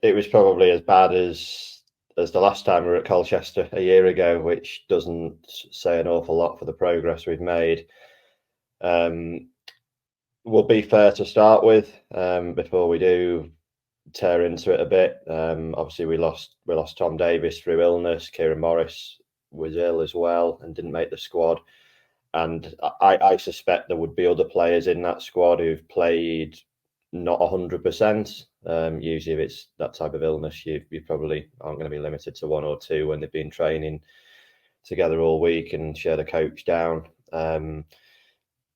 it was probably as bad as the last time we were at Colchester a year ago, which doesn't say an awful lot for the progress we've made. Um, will be fair to start with before we do tear into it a bit. Obviously, we lost Tom Davis through illness. Kieran Morris was ill as well and didn't make the squad. And I suspect there would be other players in that squad who've played not 100%. Usually, if it's that type of illness, you probably aren't going to be limited to one or two when they've been training together all week and share the coach down.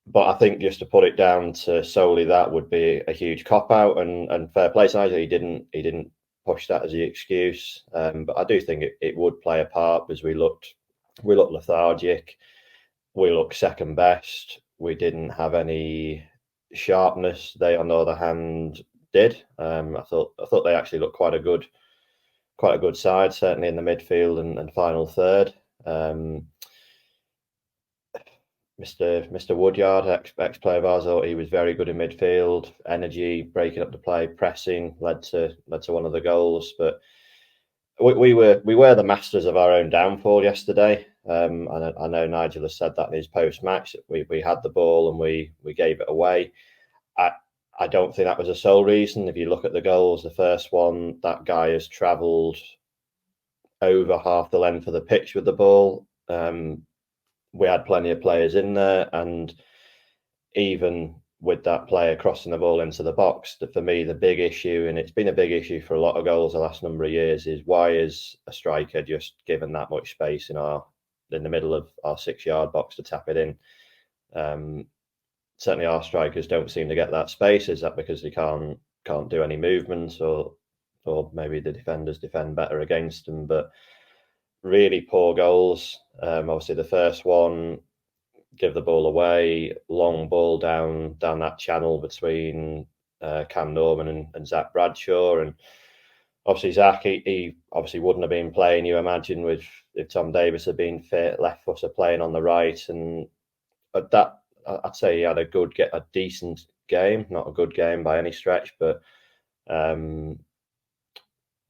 But I think just to put it down to solely that would be a huge cop out, and fair play to Nigel. He didn't push that as the excuse. But I do think it would play a part because we looked lethargic. We looked second best. We didn't have any sharpness. They, on the other hand, did. I thought they actually looked quite a good side, certainly in the midfield and final third. Mr. Woodyard, ex player of ours, thought he was very good in midfield, energy, breaking up the play, pressing, led to one of the goals. But we were the masters of our own downfall yesterday. And I know Nigel has said that in his post match. We had the ball and we gave it away. I don't think that was the sole reason. If you look at the goals, the first one, that guy has travelled over half the length of the pitch with the ball. We had plenty of players in there, and even with that player crossing the ball into the box, for me, the big issue, and it's been a big issue for a lot of goals the last number of years, is why is a striker just given that much space in the middle of our 6-yard box to tap it in? Certainly, our strikers don't seem to get that space. Is that because they can't do any movements, or maybe the defenders defend better against them? But really poor goals. Obviously, the first one, give the ball away, long ball down that channel between Cam Norman and Zach Bradshaw. And obviously, Zach, he obviously wouldn't have been playing, you imagine, with if Tom Davis had been fit, left footer playing on the right. And that, I'd say he had a decent game, not a good game by any stretch, but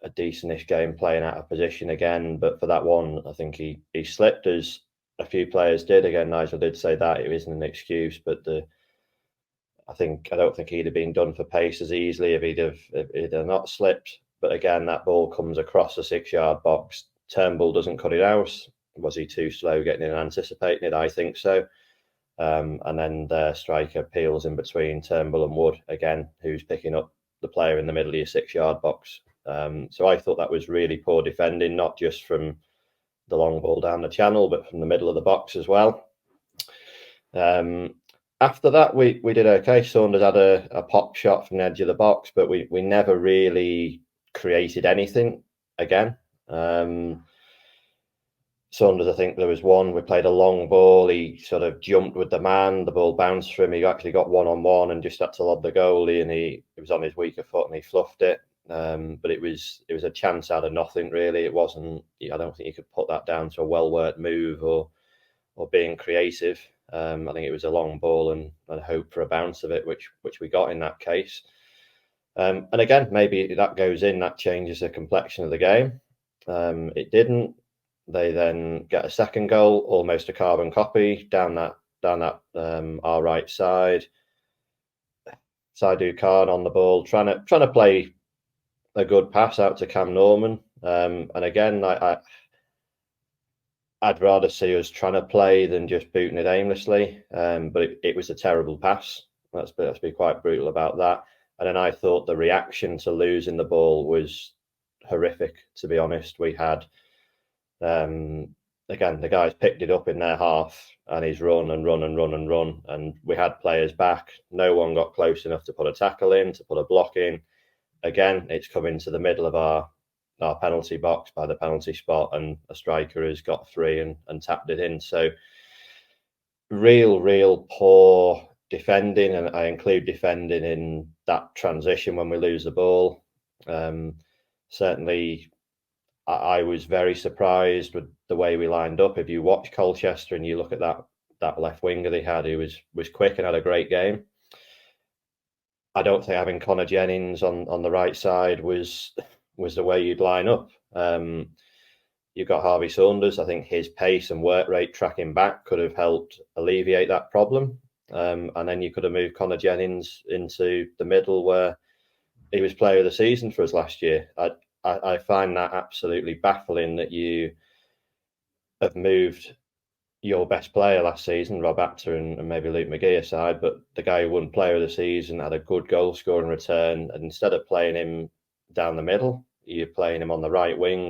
a decentish game playing out of position again. But for that one, I think he slipped, as a few players did. Again, Nigel did say that it isn't an excuse, but I don't think he'd have been done for pace as easily if he'd have not slipped. But again, that ball comes across the 6-yard box. Turnbull doesn't cut it out. Was he too slow getting in and anticipating it? I think so. And then the striker peels in between Turnbull and Wood again, who's picking up the player in the middle of your 6-yard box. So I thought that was really poor defending, not just from the long ball down the channel, but from the middle of the box as well. After that, we did okay. Saunders had a pop shot from the edge of the box, but we never really created anything again. Saunders, I think there was one, we played a long ball, he sort of jumped with the man, the ball bounced for him, he actually got one-on-one and just had to lob the goalie, and it was on his weaker foot and he fluffed it. But it was a chance out of nothing, really. It wasn't, I don't think you could put that down to a well-worked move or being creative. I think it was a long ball and hope for a bounce of it, which we got in that case. And again, maybe that goes in, that changes the complexion of the game. It didn't. They then get a second goal, almost a carbon copy down that our right side. Saidu Khan on the ball, trying to play a good pass out to Cam Norman. And again, I'd rather see us trying to play than just booting it aimlessly. But it was a terrible pass. Let's be quite brutal about that. And then I thought the reaction to losing the ball was horrific, to be honest. We had, again, the guys picked it up in their half and he's run and run and run and run. And we had players back. No one got close enough to put a tackle in, to put a block in. Again, it's come into the middle of our penalty box by the penalty spot, and a striker has got free and tapped it in. So real poor defending, and I include defending in that transition when we lose the ball. Certainly, I was very surprised with the way we lined up. If you watch Colchester and you look at that left winger they had, who was quick and had a great game, I don't think having Connor Jennings on the right side was was the way you'd line up. You've got Harvey Saunders. I think his pace and work rate tracking back could have helped alleviate that problem. And then you could have moved Connor Jennings into the middle where he was player of the season for us last year. I find that absolutely baffling that you have moved your best player last season, Rob Apter and maybe Luke McGee aside, but the guy who won player of the season, had a good goal scoring return, and instead of playing him down the middle, you're playing him on the right wing